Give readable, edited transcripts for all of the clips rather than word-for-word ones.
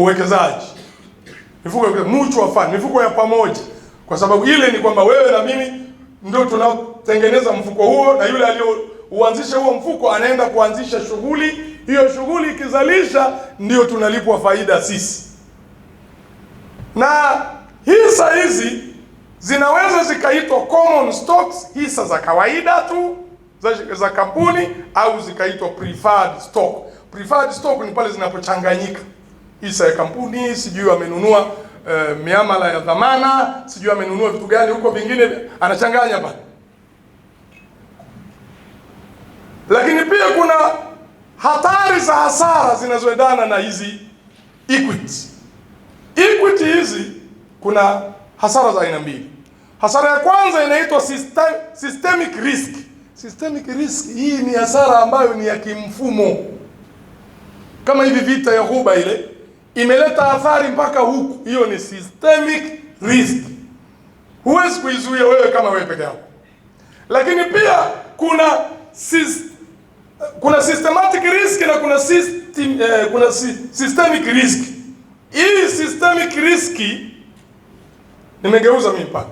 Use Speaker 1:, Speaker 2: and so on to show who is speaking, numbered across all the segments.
Speaker 1: uwekezaji, mifuko ya mutual fund, mifuko ya pamoja, kwa sababu ile ni kwamba wewe na mimi ndio tunatengeneza mfuko huo, na yule aliyouanzisha huo mfuko anaenda kuanzisha shughuli. Hiyo shughuli ikizalisha ndio tunalipwa faida sisi. Na hisa hizi zinaweza zikaitwa common stocks, hisa za kawaida tu za kampuni, au zikaitwa preferred stock. Preferred stock ni pale zinapochanganyika hisa ya kampuni, sijui amenunua miamala ya dhamana, sijui amenunua vitu gani huko vingine, anachanganya pale. Lakini pia kuna hatari za hasara zinazoendana na hizi equity. Equity hizi kuna hasara za aina mbili. Hasara ya kwanza inaitwa systemic risk. Systemic risk hii ni hasara ambayo ni ya kimfumo. Kama hivi vita ya Ghuba ile imeleta athari mpaka huku, hiyo ni systemic risk. Huwezi kuizuia wewe kama wewe peke yako. Lakini pia kuna systematic risk na kuna systemic risk. Hii systemic risk nimegeuza mimi pale.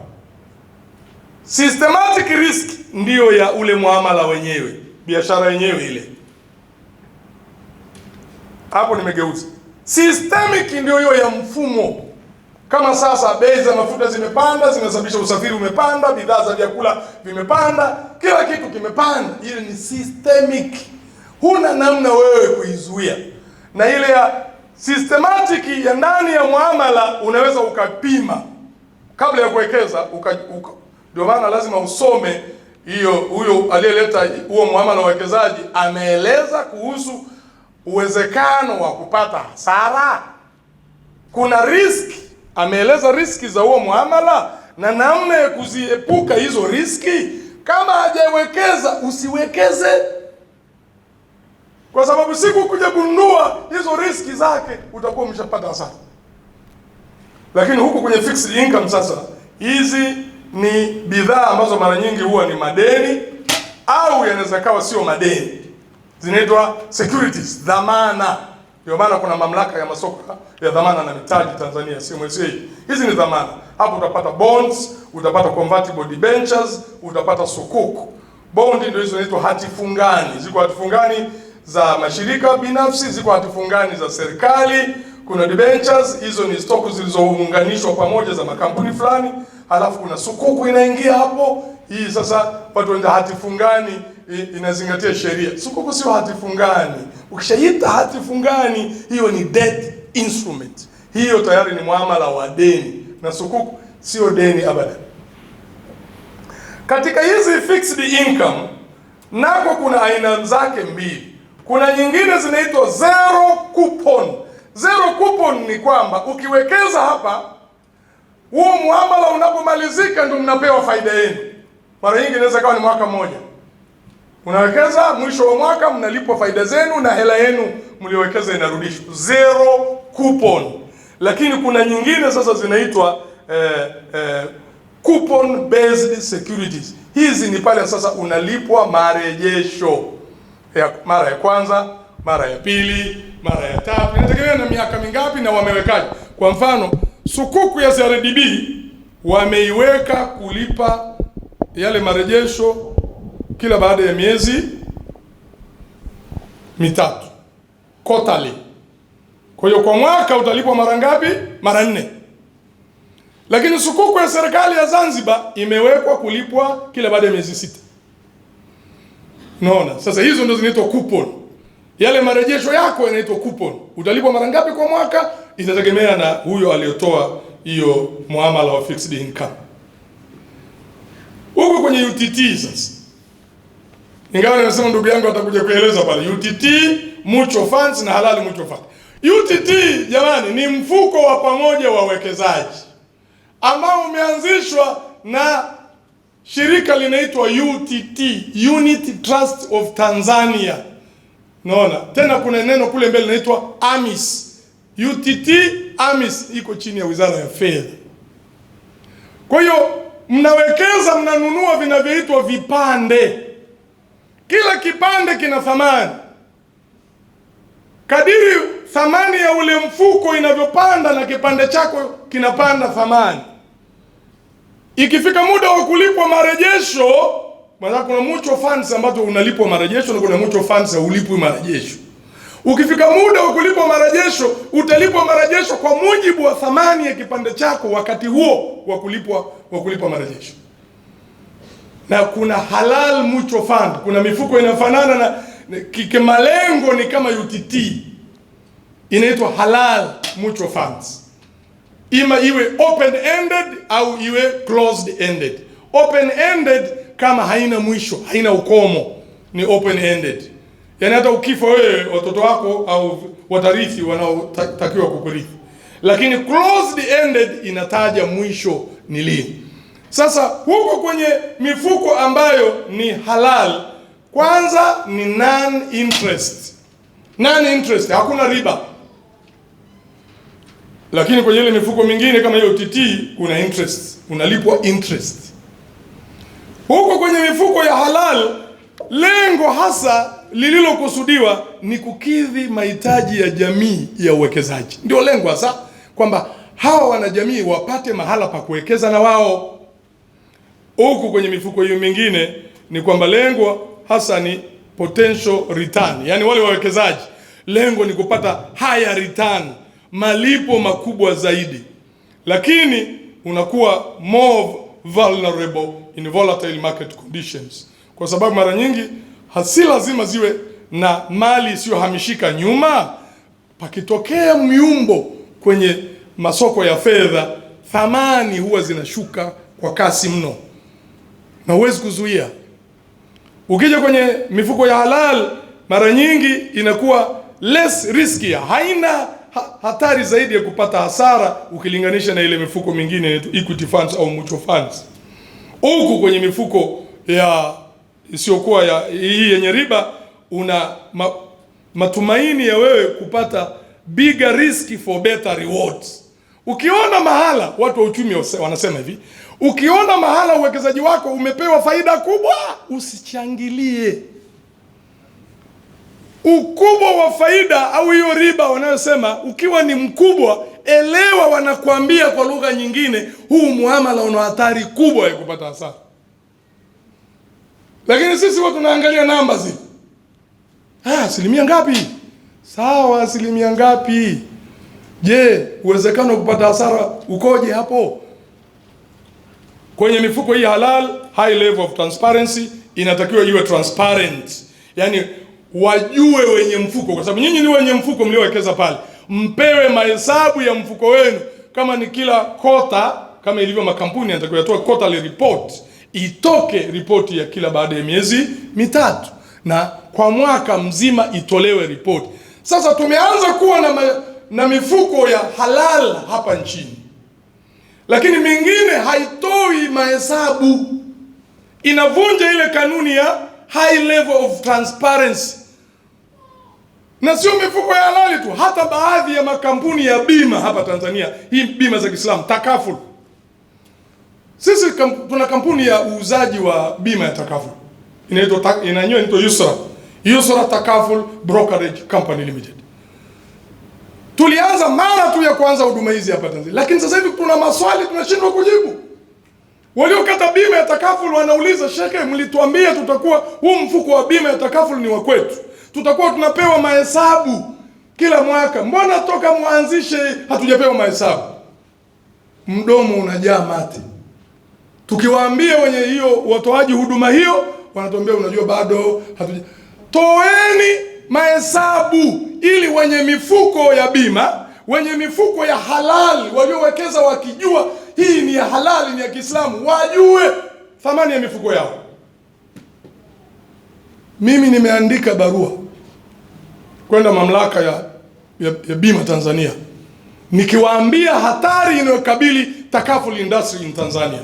Speaker 1: Systematic risk ndiyo ya ule muamala wenyewe, biashara yenyewe ile. Hapo nimegeuza. Systemic ndio hiyo ya mfumo. Kama sasa bei za mafuta zimepanda, zinasababisha usafiri umepanda, bidhaa za vyakula vimepanda, kila kitu kimepanda. Ile ni systemic. Huna namna wewe kuizuia. Na ile ya systematic ya ndani ya muamala unaweza ukapima kabla ya kuwekeza. Ndio maana lazima usome hiyo, huyo aliyeleta huo muamala wa uwekezaji ameeleza kuhusu uwezekano wa kupata hasara. Kuna risk, ameeleza riski za huo muamala na namna ya kuziepuka hizo riski. Kama hajawekeza usiwekeze, kwa sababu siku kuja gundua hizo riski zake utakuwa umeshapata hasara. Lakini huku kwenye fixed income sasa, hizi ni bidhaa ambazo mara nyingi huwa ni madeni au yanaweza kawa sio madeni. Zinaitwa securities, dhamana. Ndio maana kuna mamlaka ya masoko ya dhamana na mitaji Tanzania, CMSA. Hizi ni dhamana. Hapo utapata bonds, utapata convertible debentures, utapata sukuk. Bond ndio hizo zinaitwa hati fungani. Ziko hati fungani za mashirika binafsi, ziko hati fungani za serikali. Kuna debentures, hizo ni stock zilizounganishwa pamoja za makampuni fulani. Halafu kuna sukuku inaingia hapo. Hii sasa watu wanaita hati fungani, inazingatia sheria. Sukuku sio hati fungani. Ukishaita hati fungani, hiyo ni debt instrument. Hiyo tayari ni muamala wa deni, na sukuku sio deni abadan. Katika hizi fixed income nako kuna aina zake mbili. Kuna nyingine zinaitwa zero coupon. Zero coupon ni kwamba ukiwekeza hapa, huo muamala unapomalizika ndio mnapewa faida yenu. Mara nyingi inaweza kawa ni mwaka mmoja. Unawekeza, mwisho wa mwaka mnalipwa faida zenu na hela yenu mliowekeza inarudishwa. Zero coupon. Lakini kuna nyingine sasa zinaitwa coupon based securities. Hizi ni pale sasa unalipwa marejesho. Mara ya kwanza, mara ya pili, mara ya tatu. Inategemea na miaka mingapi na wamewekaje. Kwa mfano, sukuku ya CRDB wameiweka kulipa yale marejesho kila baada ya miezi mitatu, quarterly. Kwa hiyo kwa mwaka utalipwa mara ngapi? Mara 4. Lakini sukuku ya serikali ya Zanzibar imewekwa kulipwa kila baada ya miezi 6. Unaona? Sasa hizo ndio zinaitwa coupon. Yale marejesho yako yanaitwa coupon. Utalipwa mara ngapi kwa mwaka? Itategemea na huyo aliyotoa hiyo muamala wa fixed income. Huko kwenye UTT sasa, ingawa nimesema ndugu yangu atakuja kueleza pale, UTT, mutual funds na halali mutual fund. UTT jamani ni mfuko wa pamoja wa wekezaji ambao umeanzishwa na shirika linaitwa UTT, Unity Trust of Tanzania. Naona tena kuna neno kule mbele linaitwa AMIS. UTT AMIS iko chini ya Wizara ya Fedha. Kwa hiyo mnawekeza, mnanunua vinavyoitwa vipande. Kila kipande kina thamani. Kadiri thamani ya ule mfuko inavyopanda na kipande chako kinapanda thamani. Ikifika muda wa kulipwa marejesho, maana kuna mutual funds ambazo unalipwa marejesho na kuna mutual funds hulipwi marejesho. Ukifika muda wa kulipwa marejesho, utalipwa marejesho kwa mujibu wa thamani ya kipande chako wakati huo wa kulipwa marejesho. Na kuna halal mutual fund, kuna mifuko inafanana na kimalengo ni kama UTT, inaitwa halal mutual funds. Ima iwe open ended au iwe closed ended. Open ended kama haina mwisho, haina ukomo, ni open ended. Yaani hata ukifa wewe, watoto wako au watarithi wanaotakiwa kukurithi. Lakini closed ended inataja mwisho ni lini. Sasa huko kwenye mifuko ambayo ni halal, kwanza ni non interest. Non interest, hakuna riba. Lakini kwenye ile mifuko mingine kama hiyo OTT kuna interest, unalipwa interest. Huko kwenye mifuko ya halal, lengo hasa lililokusudiwa ni kukidhi mahitaji ya jamii ya uwekezaji. Ndio lengo hasa, kwamba hawa wanajamii wapate mahala pa kuwekeza na wao. Huku kwenye mifuko hiyo mingine ni kwamba lengo hasa ni potential return, yani wale wawekezaji lengo ni kupata higher return, malipo makubwa zaidi, lakini unakuwa more vulnerable in volatile market conditions, kwa sababu mara nyingi hasi lazima ziwe na mali isiyohamishika nyuma. Pakitokea myumbo kwenye masoko ya fedha, thamani huwa zinashuka kwa kasi mno na huwezi kuzuia. Ukija kwenye mifuko ya halal, mara nyingi inakuwa less risky, haina hatari zaidi ya kupata hasara ukilinganisha na ile mifuko mingine inaitwa equity funds au mutual funds. Huku kwenye mifuko ya isiyokuwa ya hii yenye riba, una matumaini ya wewe kupata bigger risk for better rewards. Ukiona mahala, watu wa uchumi wanasema hivi, ukiona mahala uwekezaji wako umepewa faida kubwa, usichangilie. Ukubwa wa faida au hiyo riba wanayosema, ukiwa ni mkubwa, elewa wanakuambia kwa lugha nyingine, huu muamala una hatari kubwa ya kupata hasara. Lakini sisi watu tunaangalia namba zile. Asilimia ngapi? Sawa, asilimia ngapi? Je, uwezekano wa kupata hasara ukoje hapo? Kwenye mifuko hii halal, high level of transparency inatakiwa iwe transparent. Yaani wajue wenye mfuko, kwa sababu nyinyi ni wenye mfuko mliowekeza pale. Mpewe mahesabu ya mfuko wenu, kama ni kila kota, kama ilivyo makampuni yanatakiwa yatoe quarterly report. Itoke ripoti ya kila baada ya miezi mitatu, na kwa mwaka mzima itolewe ripoti. Sasa tumeanza kuwa na mifuko ya halal hapa nchini, lakini mingine haitoi mahesabu, inavunja ile kanuni ya high level of transparency. Na sio mifuko ya halali tu, hata baadhi ya makampuni ya bima hapa Tanzania, hii bima za Kiislamu, takaful. Sisi tuna kampuni ya uuzaji wa bima ya takaful, inaitwa Yusra Takaful Brokerage Company Limited. Tulianza mara tu ya kwanza huduma hizi hapa Tanzania, lakini sasa hivi kuna maswali tunashindwa kujibu. Waliokata bima ya takaful wanauliza, shekhe, mlituambia tutakuwa huu mfuko wa bima ya takaful ni wa kwetu, tutakuwa tunapewa mahesabu kila mwaka, mbona toka mwanzishe hatujapewa mahesabu? Mdomo unajaa mate. Tukiwaambia wenye hiyo watoaji huduma hiyo, wanatuambia unajua bado hatuja. Toeni mahesabu ili wenye mifuko ya bima, wenye mifuko ya halali waliowekeza wakijua hii ni ya halali, ni ya Kiislamu, wajue thamani ya mifuko yao. Mimi nimeandika barua kwenda mamlaka ya bima Tanzania, nikiwaambia hatari inayokabili takaful industry in Tanzania.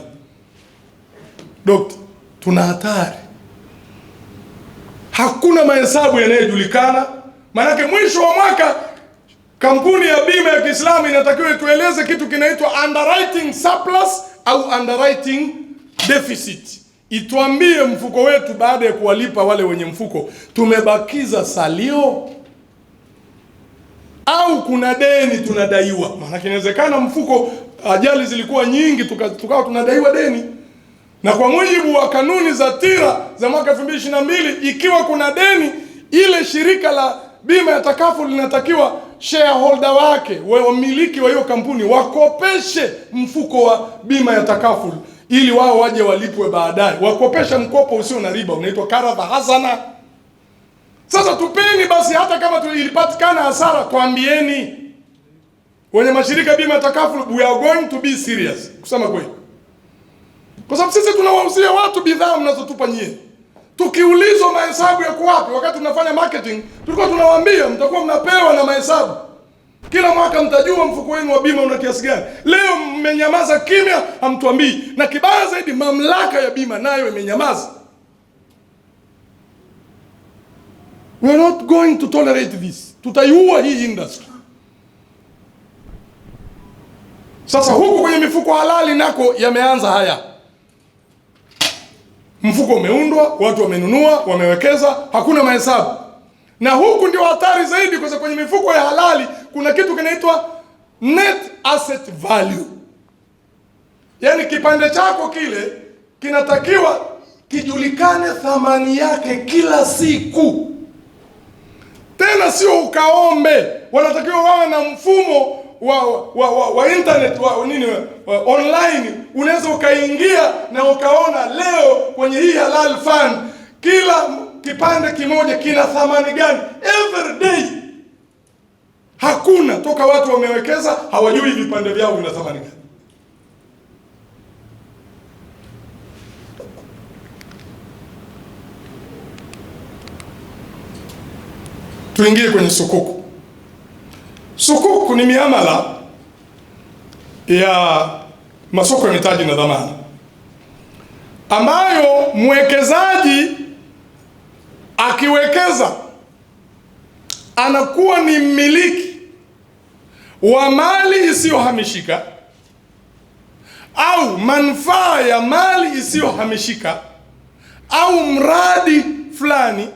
Speaker 1: Dokta, tuna hatari. Hakuna mahesabu yanayojulikana. Maanake mwisho wa mwaka kampuni ya bima ya Kiislamu inatakiwa tueleze kitu kinaitwa underwriting surplus au underwriting deficit. Ituambie mfuko wetu baada ya kuwalipa wale wenye mfuko tumebakiza salio. au kuna deni tunadaiwa. Maana inawezekana mfuko, ajali zilikuwa nyingi, tukawa tunadaiwa deni. Na kwa mujibu wa kanuni za TIRA za mwaka 2022, ikiwa kuna deni, ile shirika la bima ya takaful linatakiwa shareholder wake, wamiliki wa hiyo kampuni, wakopeshe mfuko wa bima ya takaful ili wao waje walipwe baadaye. Wakopesha mkopo usio na riba, unaitwa karadha hasana. Sasa tupeni basi, hata kama ilipatikana hasara, tuambieni. Wenye mashirika bima ya takaful, we are going to be serious, kusema kweli. Kwa sababu sisi tunawauzia watu bidhaa mnazotupa nyie. Tukiulizwa mahesabu yako wapi, wakati tunafanya marketing, tulikuwa tunawaambia mtakuwa mnapewa na mahesabu. Kila mwaka mtajua mfuko wenu wa bima una kiasi gani. Leo mmenyamaza kimya, hamtuambii. Na kibaya zaidi, mamlaka ya bima nayo imenyamaza. We are not going to tolerate this. Tutaiua hii industry. Sasa huku kwenye mifuko halali nako yameanza haya. Mfuko umeundwa, watu wamenunua, wamewekeza, hakuna mahesabu. Na huku ndio hatari zaidi, kwa sababu kwenye mifuko ya halali kuna kitu kinaitwa net asset value. Yaani kipande chako kile kinatakiwa kijulikane thamani yake kila siku. Tena sio ukaombe, wanatakiwa wawe na mfumo wa internet online. Unaweza ukaingia na ukaona leo kwenye hii halal fund kila kipande kimoja kina thamani gani every day. Hakuna, toka watu wamewekeza hawajui vipande vyao vina thamani gani. Tuingie kwenye sukuku. Sukuku ni miamala ya masoko ya mitaji na dhamana ambayo mwekezaji akiwekeza anakuwa ni mmiliki wa mali isiyohamishika au manufaa ya mali isiyohamishika au mradi fulani,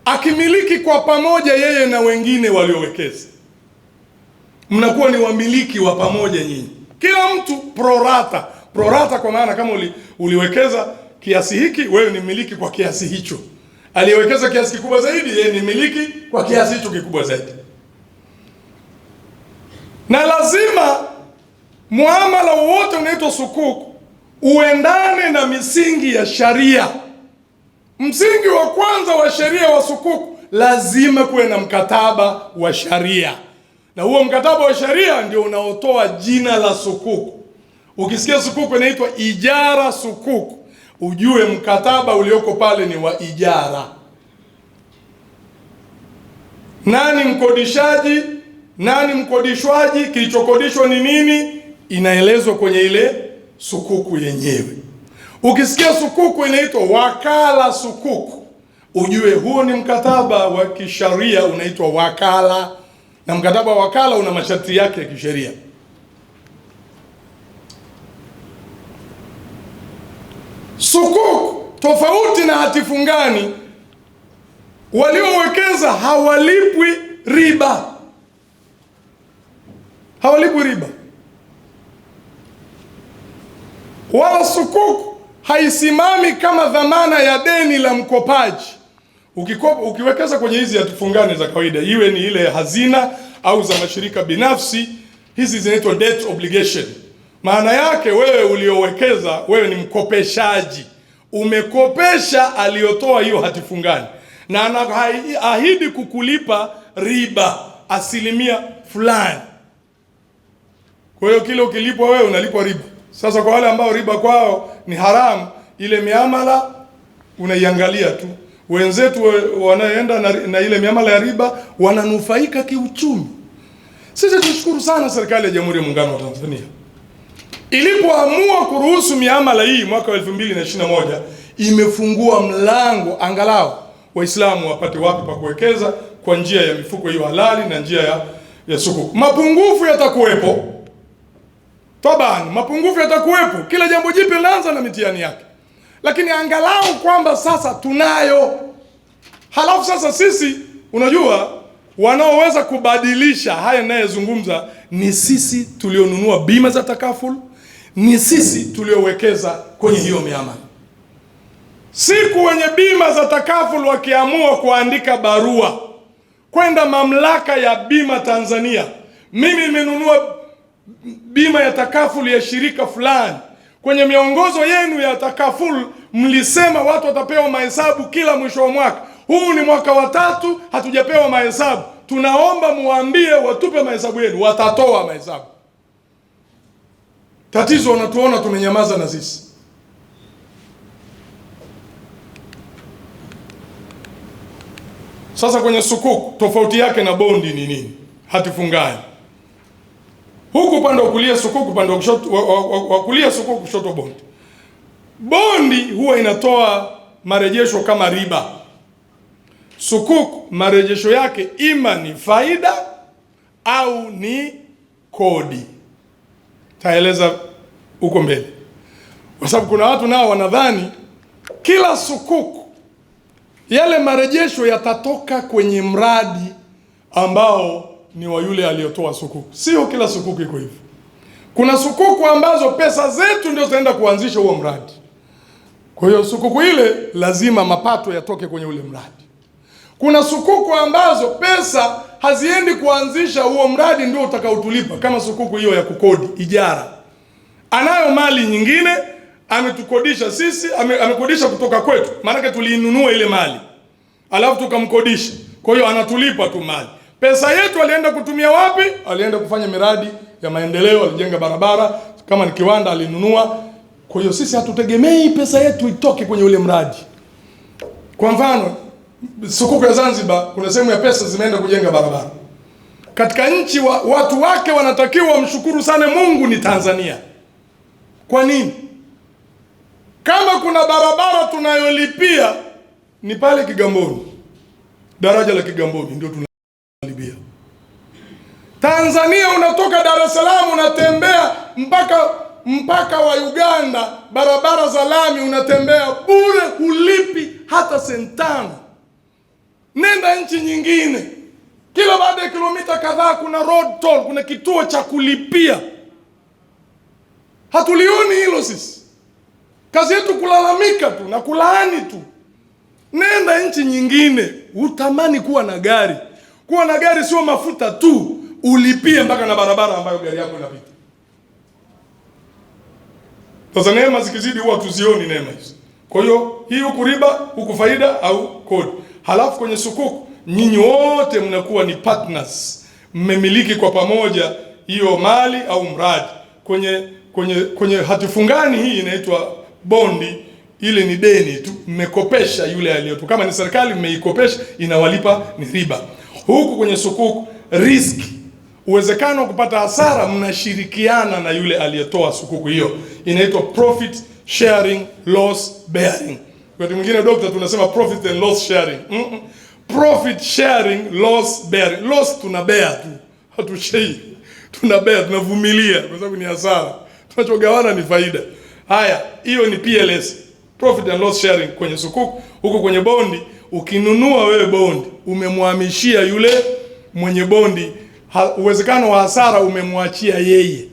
Speaker 1: akimiliki kwa pamoja yeye na wengine waliowekeza. Mnakuwa ni wamiliki wa pamoja nyinyi, kila mtu prorata. Prorata kwa maana kama uliwekeza kiasi hiki, wewe ni mmiliki kwa kiasi hicho. Aliyewekeza kiasi kikubwa zaidi, yeye ni mmiliki kwa kiasi hicho kikubwa zaidi. Na lazima muamala wote unaitwa sukuku uendane na misingi ya sharia. Msingi wa kwanza wa sheria wa sukuku, lazima kuwe na mkataba wa sharia. Na huo mkataba wa sharia ndio unaotoa jina la sukuku. Ukisikia sukuku inaitwa ijara sukuku, ujue mkataba ulioko pale ni wa ijara. Nani mkodishaji, nani mkodishwaji, kilichokodishwa ni nini, inaelezwa kwenye ile sukuku yenyewe. Ukisikia sukuku inaitwa wakala sukuku, ujue huo ni mkataba wa kisharia unaitwa wakala, na mkataba wa wakala una masharti yake ya kisheria. Sukuku tofauti na hati fungani, waliowekeza hawalipwi riba. Hawalipwi riba. Wala sukuku haisimami kama dhamana ya deni la mkopaji. Ukiwekeza kwenye hizi hati fungani za kawaida, iwe ni ile hazina au za mashirika binafsi, hizi zinaitwa debt obligation. Maana yake wewe uliowekeza, wewe ni mkopeshaji. Umekopesha aliyotoa hiyo hati fungani, na anaahidi kukulipa riba asilimia fulani. Kwa hiyo kile ukilipwa wewe unalipwa riba. Sasa kwa wale ambao riba kwao ni haramu, ile miamala unaiangalia tu. Wenzetu wanaenda na ile miamala ya riba wananufaika kiuchumi. Sisi tunashukuru sana serikali ya Jamhuri ya Muungano wa Tanzania ilipoamua kuruhusu miamala hii mwaka wa 2021, imefungua mlango angalau Waislamu wapate wapi pa kuwekeza kwa njia ya mifuko hiyo halali na njia ya sukuku. Mapungufu yatakuwepo. Tabani, mapungufu yatakuwepo. Kila jambo jipya linaanza na mitihani yake. Lakini angalau kwamba sasa tunayo. Halafu sasa sisi, unajua, Wanaoweza kubadilisha haya ninayozungumza ni sisi tulionunua bima za takaful, ni sisi tuliowekeza kwenye hiyo miamala. Siku wenye bima za takaful wakiamua kuandika barua kwenda mamlaka ya bima Tanzania, mimi nimenunua bima ya takaful ya shirika fulani, kwenye miongozo yenu ya takaful mlisema watu watapewa mahesabu kila mwisho wa mwaka. Huu ni mwaka wa 3 hatujapewa mahesabu. Tunaomba muambie watupe mahesabu yenu. Watatoa mahesabu. Tatizo wanatuona tumenyamaza na sisi. Sasa kwenye sukuk tofauti yake na bondi ni nini? Hati fungani. Huku upande wa kulia sukuk, upande wa kushoto wa kulia sukuk, kushoto bondi. Bondi huwa inatoa marejesho kama riba. Sukuk marejesho yake ima ni faida au ni kodi. Taeleza huko mbele. Kwa sababu kuna watu nao wanadhani kila sukuk yale marejesho yatatoka kwenye mradi ambao ni wa yule aliyotoa sukuk. Sio kila sukuk iko hivyo. Kuna sukuku ambazo pesa zetu ndio zitaenda kuanzisha huo mradi. Kwa hiyo sukuku ile lazima mapato yatoke kwenye ule mradi. Kuna sukuku ambazo pesa haziendi kuanzisha huo mradi ndio utakaotulipa, kama sukuku hiyo ya kukodi, ijara. Anayo mali nyingine, ametukodisha sisi, amekodisha kutoka kwetu. Maana tuliinunua ile mali, alafu tukamkodisha. Kwa hiyo anatulipa tu mali. Pesa yetu alienda kutumia wapi? Alienda kufanya miradi ya maendeleo, alijenga barabara, kama ni kiwanda alinunua. Kwa hiyo sisi hatutegemei pesa yetu itoke kwenye ule mradi. Kwa mfano, sukuku ya Zanzibar kuna sehemu ya pesa zimeenda kujenga barabara. Katika nchi watu wake wanatakiwa wamshukuru sana Mungu ni Tanzania. Kwa nini? Kama kuna barabara tunayolipia ni pale Kigamboni. Daraja la Kigamboni ndio tunalipia. Tanzania unatoka Dar es Salaam unatembea mpaka wa Uganda, barabara za lami unatembea bure, hulipi hata sentano. Nenda nchi nyingine, kila baada ya kilomita kadhaa kuna road toll, kuna kituo cha kulipia. Hatulioni hilo sisi. Kazi yetu kulalamika tu na kulaani tu. Nenda nchi nyingine, utamani kuwa na gari. Kuwa na gari sio mafuta tu, ulipie mpaka na barabara ambayo gari yako inapita. Sasa neema zikizidi huwa tuzioni neema hizo. Kwa hiyo hii huku riba, huku faida au kodi. Halafu kwenye sukuk nyinyi wote mnakuwa ni partners. Mmemiliki kwa pamoja hiyo mali au mradi. Kwenye hati fungani hii inaitwa bondi, ile ni deni tu, mmekopesha yule aliyotoa. Kama ni serikali mmeikopesha, inawalipa ni riba. Huku kwenye sukuk risk, uwezekano wa kupata hasara, mnashirikiana na yule aliyetoa sukuku hiyo. Inaitwa profit sharing loss bearing. Wakati mwingine dokta tunasema profit and loss sharing. Profit sharing loss bearing. Loss tunabea tu, hatushei. Tunabea, tunavumilia kwa sababu ni hasara. Tunachogawana ni faida. Haya, hiyo ni PLS, profit and loss sharing kwenye sukuku. Huko kwenye bondi, ukinunua wewe bondi, umemhamishia yule mwenye bondi, uwezekano wa hasara umemwachia yeye.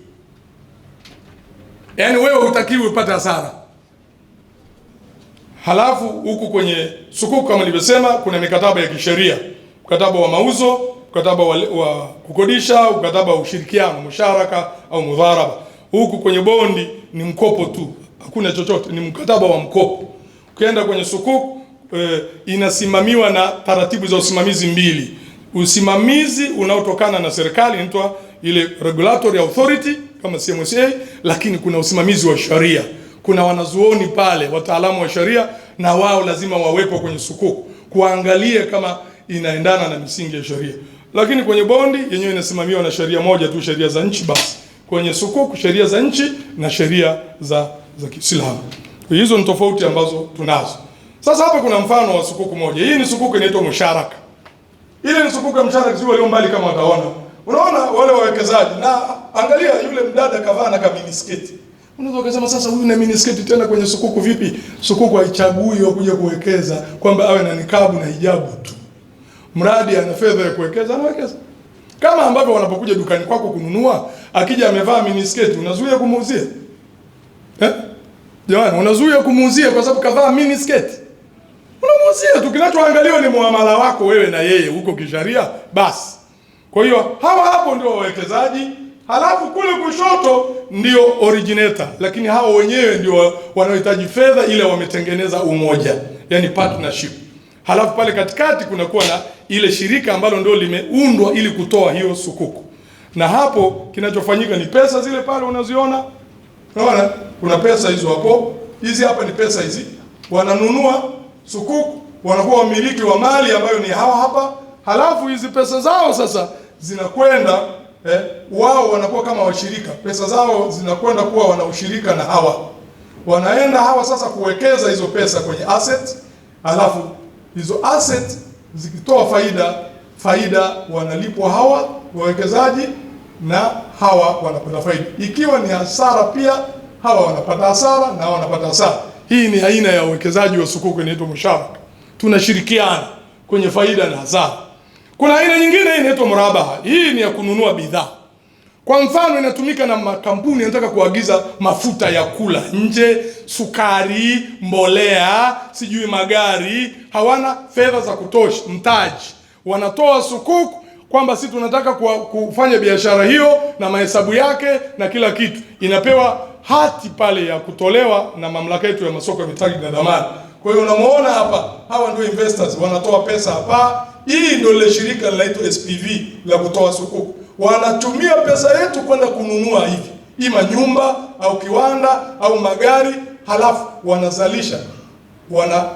Speaker 1: Yaani wewe hutakiwi upate hasara. Halafu huku kwenye sukuku kama nilivyosema kuna mikataba ya kisheria. Mkataba wa mauzo, mkataba wa kukodisha, mkataba wa ushirikiano, musharaka au mudharaba. Huku kwenye bondi ni mkopo tu, hakuna chochote, ni mkataba wa mkopo. Ukienda kwenye sukuku inasimamiwa na taratibu za usimamizi mbili. Usimamizi unaotokana na serikali inaitwa ile regulatory authority kama CMSA, lakini kuna usimamizi wa sheria. Kuna wanazuoni pale, wataalamu wa sheria, na wao lazima wawepo kwenye sukuku kuangalia kama inaendana na misingi ya sheria. Lakini kwenye bondi yenyewe inasimamiwa na sheria moja tu, sheria za nchi basi. Kwenye sukuku sheria za nchi na sheria za Kiislamu. Hizo ni tofauti ambazo tunazo. Sasa hapa kuna mfano wa sukuku moja. Hii ni sukuku inaitwa musharaka. Ile ni sukuku ya msharaka, sio walio mbali kama wataona. Unaona wale wawekezaji, na angalia yule mdada kavaa na minisketi. Unaweza kusema sasa huyu na minisketi tena kwenye sukuku vipi? Sukuku haichagui wa kuja kuwekeza kwamba awe na nikabu na hijabu tu. mradi ana fedha ya kuwekeza, anawekeza. Kama ambavyo wanapokuja dukani kwako kununua, akija amevaa minisketi, unazuia kumuuzia? Jamani, unazuia kumuuzia kwa sababu kavaa minisketi? Unamuuzia tu, kinachoangaliwa ni muamala wako wewe na yeye huko kisheria basi. Kwa hiyo hawa hapo ndio wawekezaji, halafu kule kushoto ndio originator, lakini hao wenyewe ndio wanaohitaji fedha ile wametengeneza umoja, yani partnership. Halafu pale katikati kunakuwa na ile shirika ambalo ndio limeundwa ili kutoa hiyo sukuku. Na hapo kinachofanyika ni pesa zile pale unaziona. Unaona? Kuna pesa hizo hapo. Hizi hapa ni pesa hizi. Wananunua sukuku, wanakuwa wamiliki wa mali ambayo ni hawa hapa. Halafu hizi pesa zao sasa zinakwenda wao wanakuwa kama washirika. Pesa zao zinakwenda kuwa wana ushirika na hawa. Wanaenda hawa sasa kuwekeza hizo pesa kwenye asset. Halafu hizo asset zikitoa faida wanalipwa hawa wawekezaji na hawa wanapata faida. Ikiwa ni hasara pia hawa wanapata hasara na hawa wanapata hasara. Hii ni aina ya uwekezaji wa sukuku, inaitwa musharaka. Tunashirikiana kwenye faida na hasara. Kuna aina nyingine inaitwa murabaha. Hii ni ya kununua bidhaa. Kwa mfano inatumika na makampuni yanataka kuagiza mafuta ya kula nje, sukari, mbolea, sijui magari, hawana fedha za kutosha, mtaji. Wanatoa sukuku kwamba sisi tunataka kufanya biashara hiyo na mahesabu yake na kila kitu. Inapewa hati pale ya kutolewa na mamlaka yetu ya masoko ya mitaji na dhamana. Kwa hiyo unamuona hapa, hawa ndio investors wanatoa pesa hapa. Hii ndio ile shirika linaloitwa SPV la kutoa sukuku. Wanatumia pesa yetu kwenda kununua hivi, ima nyumba au kiwanda au magari, halafu wanazalisha,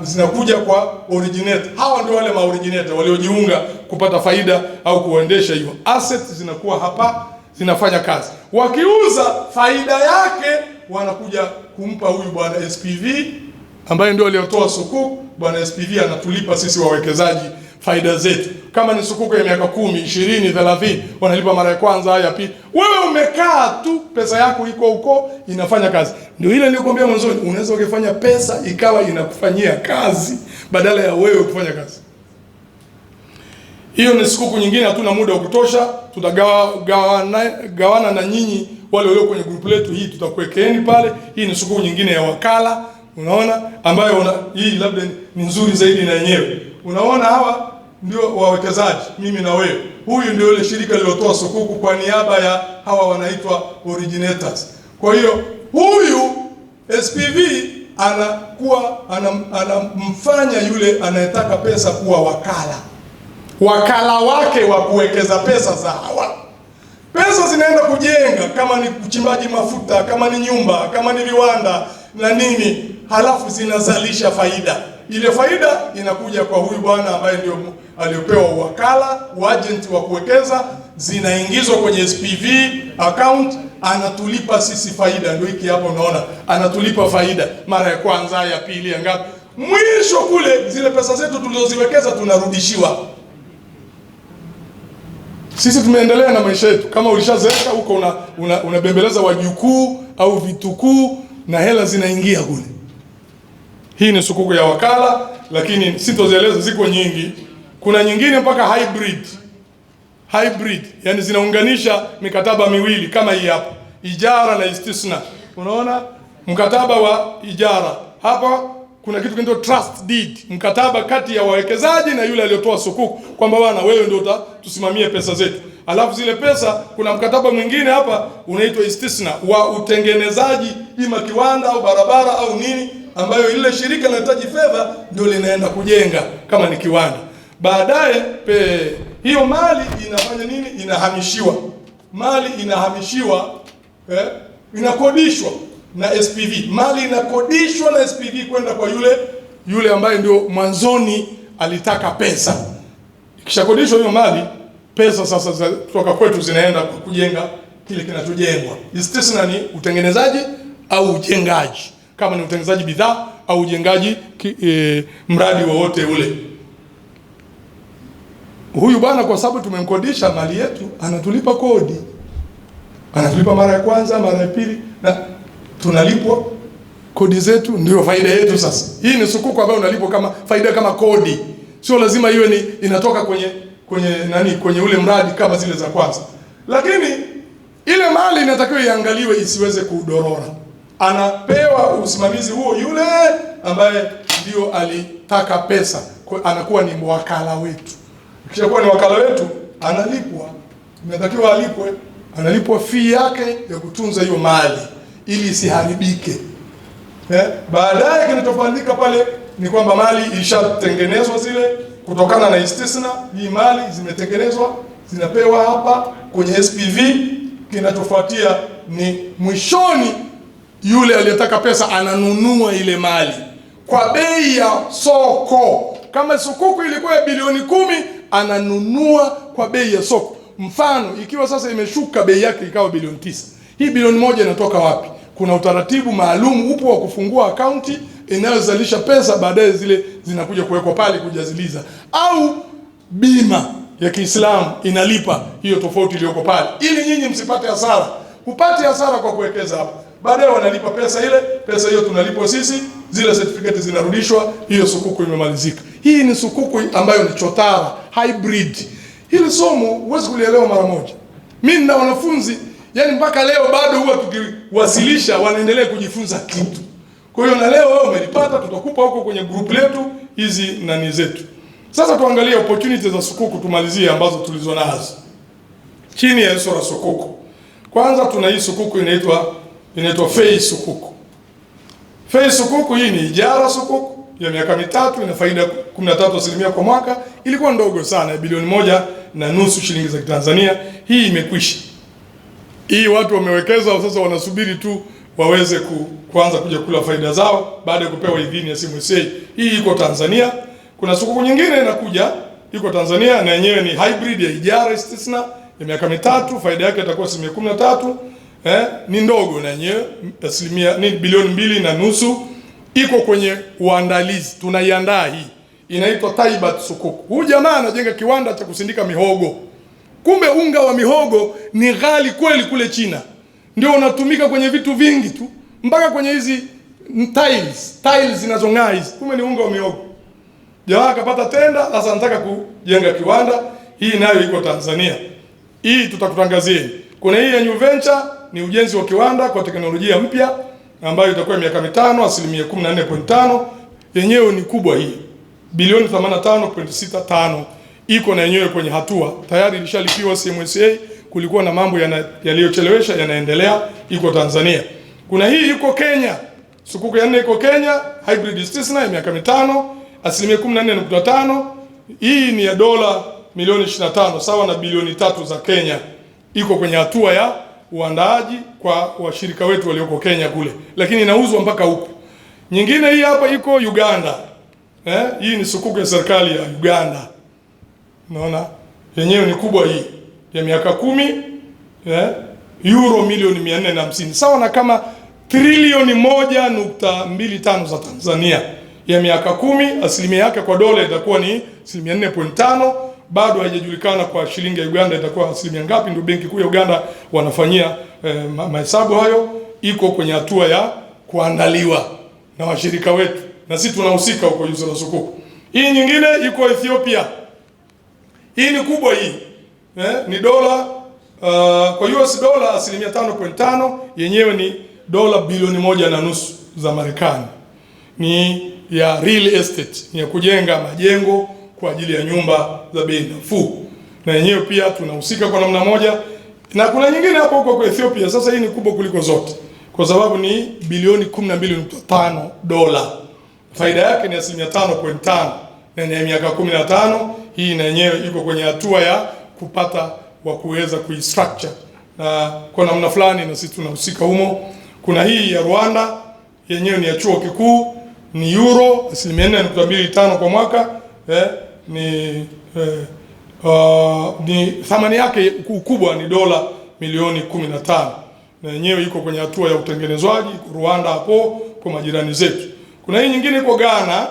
Speaker 1: zinakuja kwa originator. Hawa ndio wale ma-originator waliojiunga kupata faida au kuendesha hiyo assets, zinakuwa hapa zinafanya kazi. Wakiuza faida yake wanakuja kumpa huyu bwana SPV ambaye ndio aliotoa sukuku. Bwana SPV anatulipa sisi wawekezaji faida zetu. Kama ni sukuku ya miaka 10, 20, 30, wanalipa mara ya kwanza, ya pili. Wewe umekaa tu, pesa yako iko huko inafanya kazi. Ndio ile nilikwambia mwanzoni, unaweza ukifanya pesa ikawa inakufanyia kazi badala ya wewe kufanya kazi. Hiyo ni sukuku nyingine, hatuna muda wa kutosha. Tutagawana na nyinyi wale walio kwenye group letu, hii tutakuwekeeni pale. Hii ni sukuku nyingine ya wakala, unaona, ambayo hii labda ni nzuri zaidi na yenyewe. Unaona hawa ndio wawekezaji, mimi na wewe. Huyu ndio ile shirika lilotoa sukuku kwa niaba ya hawa wanaitwa originators. Kwa hiyo huyu SPV anamfanya yule anayetaka pesa kuwa wakala wake wa kuwekeza pesa za hawa. Pesa zinaenda kujenga, kama ni uchimbaji mafuta, kama ni nyumba, kama ni viwanda na nini, halafu zinazalisha faida. Ile faida inakuja kwa huyu bwana ambaye ndio aliopewa wakala, agent wa kuwekeza, zinaingizwa kwenye SPV account, anatulipa sisi faida. Ndio hiki hapo unaona, anatulipa faida mara ya kwanza, ya pili, ya ngapi. Mwisho kule zile pesa zetu tulizoziwekeza tunarudishiwa. Sisi tumeendelea na maisha yetu. Kama ulishazeeka huko unabembeleza wajukuu au vitukuu na hela zinaingia kule. Hii ni sukuku ya wakala, lakini sitozieleza, ziko nyingi. Kuna nyingine mpaka hybrid, yani zinaunganisha mikataba miwili kama hii hapa, ijara na istisna. Unaona mkataba wa ijara hapa, kuna kitu kinaitwa trust deed, mkataba kati ya wawekezaji na yule aliyotoa sukuku, kwamba bwana wewe ndio utatusimamie pesa zetu. Alafu zile pesa, kuna mkataba mwingine hapa unaitwa istisna wa utengenezaji, ima kiwanda au barabara au nini, ambayo ile shirika linahitaji fedha ndio linaenda kujenga kama ni kiwanda. Baadaye hiyo mali inafanya nini? Inahamishiwa. Mali inahamishiwa, inakodishwa na SPV. Mali inakodishwa na SPV kwenda kwa yule ambaye ndio mwanzoni alitaka pesa. Ikishakodishwa hiyo mali, pesa sasa kutoka kwetu zinaenda kujenga kile kinachojengwa. Istisna ni utengenezaji au ujengaji, kama ni utengenezaji bidhaa au ujengaji mradi wowote ule. Huyu bwana kwa sababu tumemkodisha mali yetu, anatulipa kodi. Anatulipa mara ya kwanza, mara ya pili, na tunalipwa kodi zetu, ndio faida yetu sasa. Hii ni sukuku ambayo unalipwa kama faida, kama kodi. Sio lazima iwe ni inatoka kwenye ule mradi kama zile za kwanza. Lakini ile mali inatakiwa iangaliwe isiweze kudorora. Anapewa usimamizi huo yule ambaye ndio alitaka pesa, anakuwa ni mwakala wetu. Kishakuwa ni wakala wetu, analipwa, inatakiwa alipwe, analipwa fee yake ya kutunza hiyo mali ili isiharibike. Baadaye kinachofanyika pale ni kwamba mali ilishatengenezwa zile kutokana na istisna, hii mali zimetengenezwa, zinapewa hapa kwenye SPV. Kinachofuatia ni mwishoni yule aliyetaka pesa ananunua ile mali kwa bei ya soko. Kama sukuku ilikuwa ya bilioni 10, ananunua kwa bei ya soko. Mfano, ikiwa sasa imeshuka bei yake ikawa bilioni 9, hii bilioni 1 inatoka wapi? Kuna utaratibu maalum upo wa kufungua akaunti inayozalisha pesa, baadaye zile zinakuja kuwekwa pale kujaziliza, au bima ya Kiislamu inalipa hiyo tofauti iliyoko pale, ili nyinyi msipate hasara. Upate hasara kwa kuwekeza hapo, baadaye wanalipa pesa ile. Pesa hiyo tunalipwa sisi, zile certificate zinarudishwa, hiyo sukuku imemalizika. Hii ni sukuku ambayo ni chotara hybrid. Hili somo huwezi kulielewa mara moja. Mimi na wanafunzi yani mpaka leo bado huwa tukiwasilisha wanaendelea kujifunza kitu. Kwa hiyo na leo wewe umelipata, tutakupa huko kwenye group letu hizi nani zetu. Sasa tuangalie opportunities za sukuku tumalizie ambazo tulizo nazo chini ya sura sukuku. Kwanza tuna hii sukuku inaitwa fei sukuku. Fei sukuku hii ni ijara sukuku ya miaka 3, ina faida 13% kwa mwaka. Ilikuwa ndogo sana, bilioni 1.5 shilingi za Tanzania. Hii imekwisha. Hii watu wamewekeza sasa, wanasubiri tu waweze kuanza kuja kula faida zao baada ya kupewa idhini ya CMSA. Hii iko Tanzania. Kuna sukuku nyingine inakuja iko Tanzania na yenyewe ni hybrid ya ijara istisna ya miaka 3, faida yake itakuwa 13%. Ni ndogo na yenyewe ni bilioni 2.5. Iko kwenye uandalizi, tunaiandaa hii. Inaitwa Taibat sukuku. Huyu jamaa anajenga kiwanda cha kusindika mihogo. Kumbe unga wa mihogo ni ghali kweli kule China. Ndio unatumika kwenye vitu vingi tu, mpaka kwenye hizi tiles zinazong'aa hizi. Kumbe ni unga wa mihogo. Jamaa akapata tenda, sasa anataka kujenga kiwanda. Hii nayo iko Tanzania. Hii tutakutangazia. Kuna hii ya New Venture, ni ujenzi wa kiwanda kwa teknolojia mpya ambayo itakuwa miaka 5, 14.5. Yenyewe ni kubwa hii. Bilioni 85.65. Iko na yenyewe kwenye hatua. Tayari ilishalipiwa CMSA, kulikuwa na mambo yaliyochelewesha yanaendelea, iko Tanzania. Kuna hii iko Kenya. Sukuku ya 4 iko Kenya, hybrid istisna ya miaka 5, 14.5. Hii ni ya dola milioni 25 sawa na bilioni 3 za Kenya. Iko kwenye hatua ya uandaaji kwa washirika wetu walioko Kenya kule, lakini inauzwa mpaka huko. Nyingine hii hapa iko Uganda. Hii ni sukuku ya serikali ya Uganda. Unaona? Yenyewe ni kubwa hii. Ya miaka 10, euro milioni 450 sawa na kama trilioni 1.25 za Tanzania. Ya miaka 10, asilimia yake kwa dola itakuwa ni 4.5. Bado haijajulikana kwa shilingi ya Uganda itakuwa asilimia ngapi, ndio benki kuu ya Uganda wanafanyia mahesabu hayo. Iko kwenye hatua ya kuandaliwa na washirika wetu, na sisi tunahusika huko yuzo la sukuku. Hii nyingine iko Ethiopia. Hii ni kubwa hii. Ni dola kwa US dola asilimia 5.5, yenyewe ni dola bilioni 1.5 za Marekani. Ni ya real estate, ni ya kujenga majengo kwa ajili ya nyumba za bei nafuu. Na yenyewe pia tunahusika kwa namna moja. Na kuna nyingine hapo huko kwa Ethiopia. Sasa hii ni kubwa kuliko zote kwa sababu ni bilioni 12.5 dola. Faida yake ni asilimia 5.5 na ni ya miaka 15. Hii na yenyewe iko kwenye hatua ya kupata wa kuweza kuistructure na kwa namna fulani, na sisi tunahusika humo. Kuna hii ya Rwanda, yenyewe ni ya chuo kikuu, ni euro asilimia 4.25 kwa mwaka. Ni thamani yake ukubwa ni dola milioni 15, na yenyewe iko kwenye hatua ya utengenezwaji Rwanda hapo kwa majirani zetu. Kuna hii nyingine iko Ghana,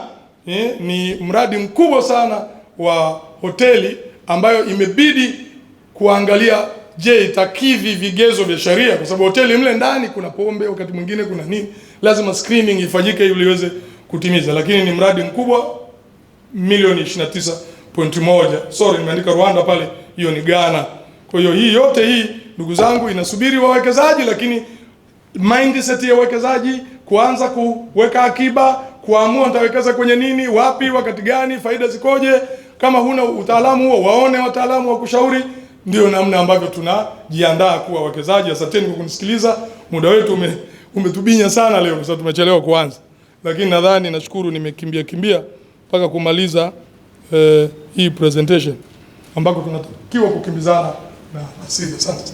Speaker 1: ni mradi mkubwa sana wa hoteli ambayo imebidi kuangalia, je, itakidhi vigezo vya sheria, kwa sababu hoteli mle ndani kuna pombe, wakati mwingine kuna nini, lazima screening ifanyike ili iweze kutimiza. Lakini ni mradi mkubwa milioni 29.1. Sorry, nimeandika Rwanda pale, hiyo ni Ghana. Kwa hiyo hii yote hii ndugu zangu inasubiri wawekezaji, lakini mindset ya wawekezaji kuanza kuweka akiba, kuamua nitawekeza kwenye nini, wapi, wakati gani, faida zikoje. Kama huna utaalamu huo, waone wataalamu wa kushauri. Ndio namna ambavyo tunajiandaa kuwa wawekezaji. Asanteni kwa kunisikiliza. Muda wetu umetubinya sana leo kwa sababu tumechelewa kuanza. Lakini nadhani nashukuru nimekimbia mpaka kumaliza hii presentation ambako tunatakiwa kukimbizana na asili. Asante.